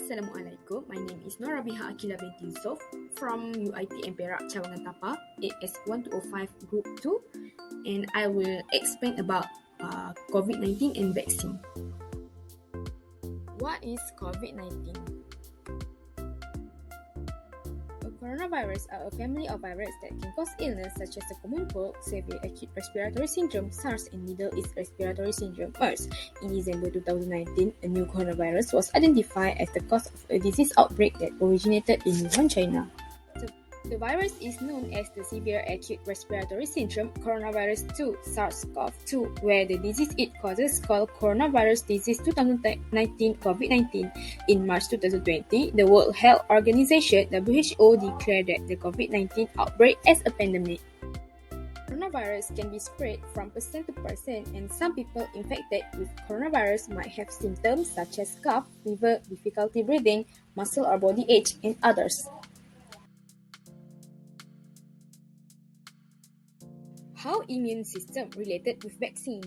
Assalamualaikum. My name is RABIHA AQILAH binti YUSOF from UiTM Perak, Cawangan Tapah, AS1205 Group 2, and I will explain about COVID-19 and vaccine. What is COVID-19? Coronavirus are a family of viruses that can cause illness such as the common cold, severe acute respiratory syndrome, SARS, and Middle East respiratory syndrome, MERS. In December 2019, a new coronavirus was identified as the cause of a disease outbreak that originated in Wuhan, China. The virus is known as the severe acute respiratory syndrome coronavirus 2 SARS-CoV-2, where the disease it causes called coronavirus disease 2019 COVID-19. In March 2020, the World Health Organization WHO declared that the COVID-19 outbreak as a pandemic. Coronavirus can be spread from person to person, and some people infected with coronavirus might have symptoms such as cough, fever, difficulty breathing, muscle or body ache, and others. How immune system related with vaccine?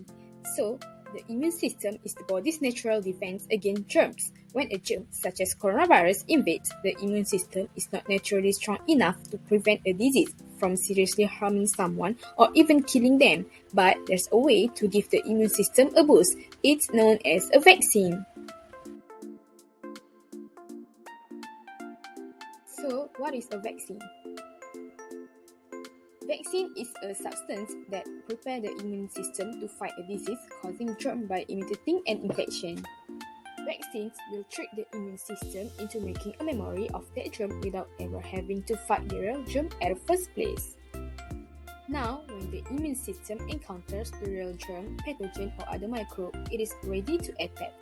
So, the immune system is the body's natural defense against germs. When a germ, such as coronavirus, invades, the immune system is not naturally strong enough to prevent a disease from seriously harming someone or even killing them. But there's a way to give the immune system a boost. It's known as a vaccine. So, what is a vaccine? Vaccine is a substance that prepares the immune system to fight a disease causing germ by imitating an infection. Vaccines will trick the immune system into making a memory of that germ without ever having to fight the real germ at the first place. Now, when the immune system encounters the real germ, pathogen, or other microbe, it is ready to attack.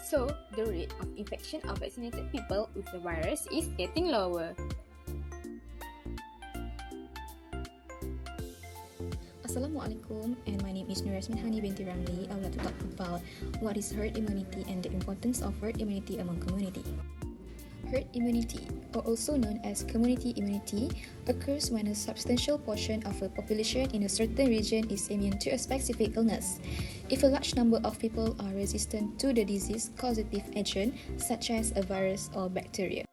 So, the rate of infection of vaccinated people with the virus is getting lower. Assalamualaikum, and my name is Binti Ramli. I would like to talk about what is herd immunity and the importance of herd immunity among community. Herd immunity, or also known as community immunity, occurs when a substantial portion of a population in a certain region is immune to a specific illness. If a large number of people are resistant to the disease-causative agent, such as a virus or bacteria.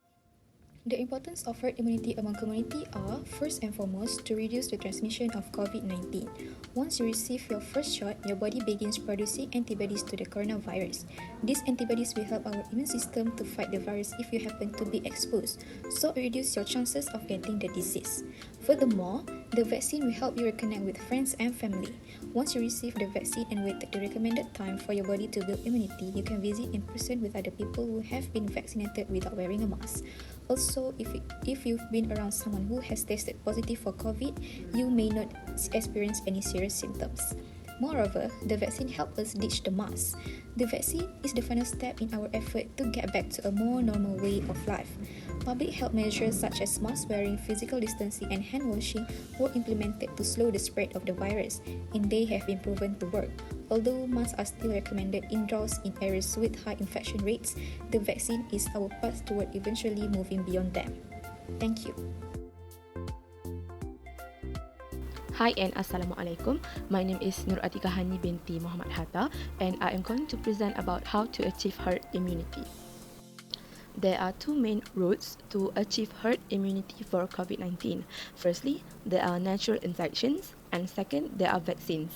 The importance of herd immunity among community are, first and foremost, to reduce the transmission of COVID-19. Once you receive your first shot, your body begins producing antibodies to the coronavirus. These antibodies will help our immune system to fight the virus if you happen to be exposed, so reduce your chances of getting the disease. Furthermore, the vaccine will help you reconnect with friends and family. Once you receive the vaccine and wait the recommended time for your body to build immunity, you can visit in person with other people who have been vaccinated without wearing a mask. Also, if you've been around someone who has tested positive for COVID, you may not experience any serious symptoms. Moreover, the vaccine helps us ditch the mask. The vaccine is the final step in our effort to get back to a more normal way of life. Public health measures such as mask wearing, physical distancing, and hand washing were implemented to slow the spread of the virus, and they have been proven to work. Although masks are still recommended indoors in areas with high infection rates, the vaccine is our path toward eventually moving beyond them. Thank you. Hi and Assalamualaikum. My name is Binti Muhammad Hatta, and I am going to present about how to achieve herd immunity. There are two main routes to achieve herd immunity for COVID-19. Firstly, there are natural infections, and second, there are vaccines.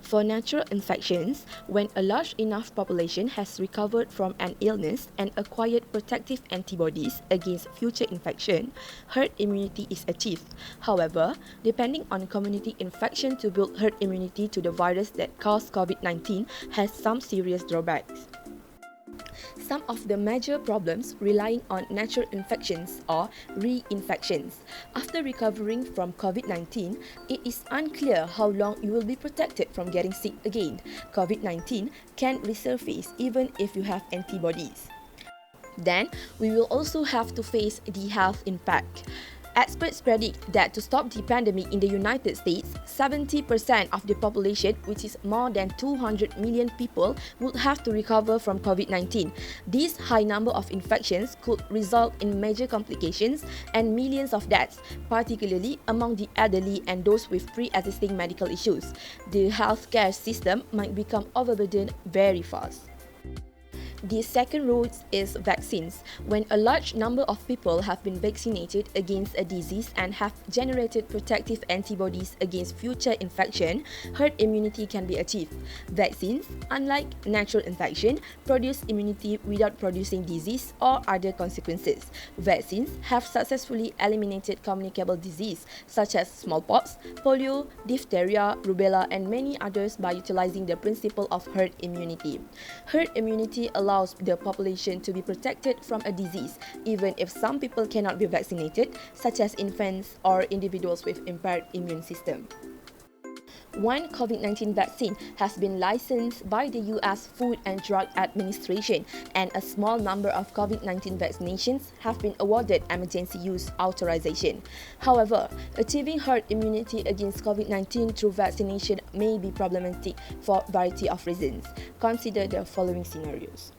For natural infections, when a large enough population has recovered from an illness and acquired protective antibodies against future infection, herd immunity is achieved. However, depending on community infection to build herd immunity to the virus that caused COVID-19 has some serious drawbacks. Some of the major problems relying on natural infections are reinfections. After recovering from COVID-19, it is unclear how long you will be protected from getting sick again. COVID-19 can resurface even if you have antibodies. Then, we will also have to face the health impact. Experts predict that to stop the pandemic in the United States, 70% of the population, which is more than 200 million people, would have to recover from COVID-19. This high number of infections could result in major complications and millions of deaths, particularly among the elderly and those with pre-existing medical issues. The healthcare system might become overburdened very fast. The second route is vaccines. When a large number of people have been vaccinated against a disease and have generated protective antibodies against future infection, herd immunity can be achieved. Vaccines, unlike natural infection, produce immunity without producing disease or other consequences. Vaccines have successfully eliminated communicable disease such as smallpox, polio, diphtheria, rubella, and many others by utilizing the principle of herd immunity. Herd immunity allows the population to be protected from a disease, even if some people cannot be vaccinated, such as infants or individuals with impaired immune system. One COVID-19 vaccine has been licensed by the US Food and Drug Administration, and a small number of COVID-19 vaccinations have been awarded emergency use authorization. However, achieving herd immunity against COVID-19 through vaccination may be problematic for a variety of reasons. Consider the following scenarios.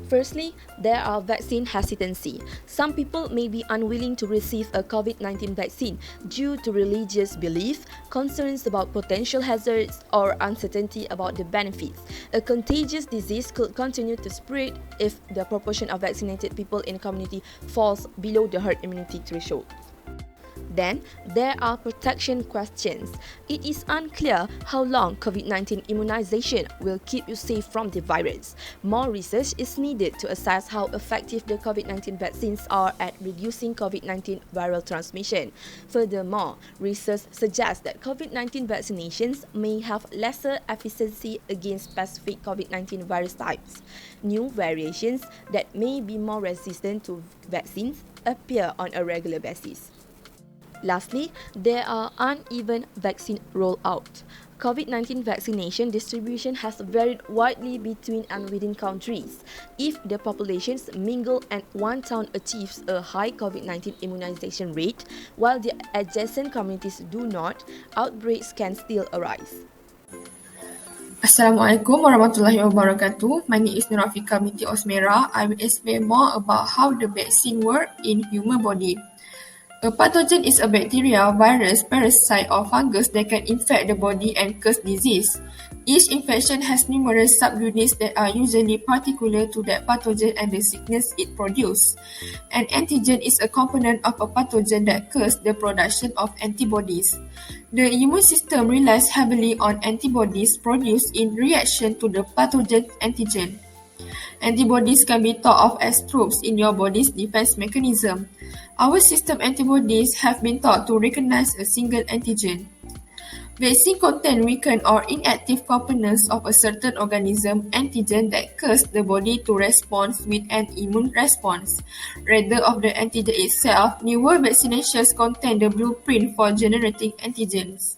Firstly, there are vaccine hesitancy. Some people may be unwilling to receive a COVID-19 vaccine due to religious belief, concerns about potential hazards, or uncertainty about the benefits. A contagious disease could continue to spread if the proportion of vaccinated people in a community falls below the herd immunity threshold. Then, there are protection questions. It is unclear how long COVID-19 immunization will keep you safe from the virus. More research is needed to assess how effective the COVID-19 vaccines are at reducing COVID-19 viral transmission. Furthermore, research suggests that COVID-19 vaccinations may have lesser efficacy against specific COVID-19 virus types. New variations that may be more resistant to vaccines appear on a regular basis. Lastly, there are uneven vaccine rollout. COVID-19 vaccination distribution has varied widely between and within countries. If the populations mingle and one town achieves a high COVID-19 immunization rate, while the adjacent communities do not, outbreaks can still arise. Assalamualaikum warahmatullahi wabarakatuh. My name is Nurafika binti Osmera. I will explain more about how the vaccine work in human body. A pathogen is a bacteria, virus, parasite, or fungus that can infect the body and cause disease. Each infection has numerous subunits that are usually particular to that pathogen and the sickness it produces. An antigen is a component of a pathogen that causes the production of antibodies. The immune system relies heavily on antibodies produced in reaction to the pathogen antigen. Antibodies can be thought of as troops in your body's defense mechanism. Our system antibodies have been thought to recognize a single antigen. Vaccine contain weakened or inactive components of a certain organism antigen that cause the body to respond with an immune response. Rather of the antigen itself, newer vaccinations contain the blueprint for generating antigens.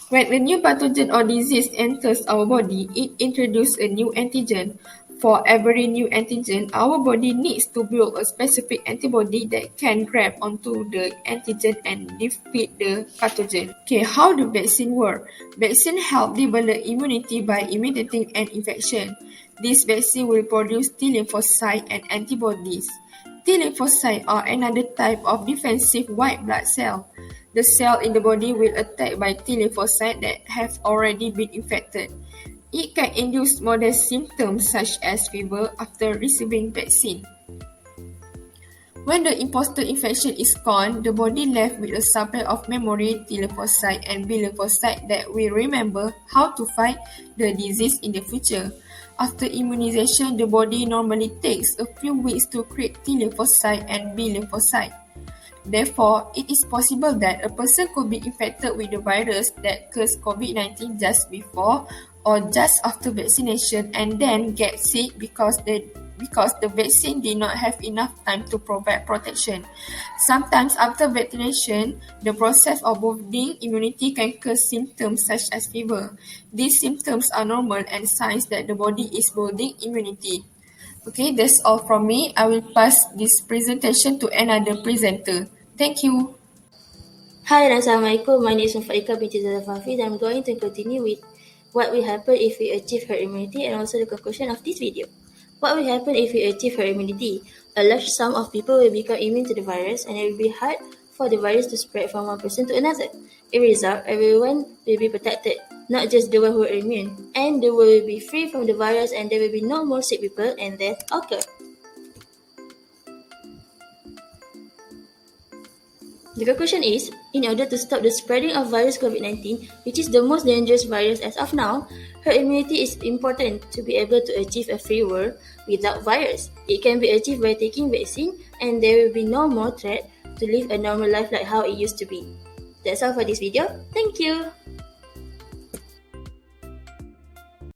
When a new pathogen or disease enters our body, it introduces a new antigen. For every new antigen, our body needs to build a specific antibody that can grab onto the antigen and defeat the pathogen. Okay, how do vaccine work? Vaccine help develop immunity by imitating an infection. This vaccine will produce T lymphocyte and antibodies. T lymphocyte are another type of defensive white blood cell. The cell in the body will attack by T lymphocyte that have already been infected. It can induce modest symptoms such as fever after receiving vaccine. When the imposter infection is gone, the body left with a supply of memory T lymphocyte and B lymphocyte that will remember how to fight the disease in the future. After immunization, the body normally takes a few weeks to create T lymphocyte and B lymphocyte. Therefore, it is possible that a person could be infected with the virus that caused COVID-19 just before or just after vaccination and then get sick because the vaccine did not have enough time to provide protection. Sometimes after vaccination, the process of building immunity can cause symptoms such as fever. These symptoms are normal and signs that the body is building immunity. Okay, that's all from me. I will pass this presentation to another presenter. Thank you. Hi and Assalamualaikum. My name is Mufaika binti Zafafi and I'm going to continue with what will happen if we achieve herd immunity and also the conclusion of this video. What will happen if we achieve herd immunity? A large sum of people will become immune to the virus and it will be hard for the virus to spread from one person to another. In result, everyone will be protected. not just the one who are immune. And the world will be free from the virus and there will be no more sick people and death occur. The conclusion is, in order to stop the spreading of virus COVID-19, which is the most dangerous virus as of now, herd immunity is important to be able to achieve a free world without virus. It can be achieved by taking vaccine and there will be no more threat to live a normal life like how it used to be. That's all for this video. Thank you!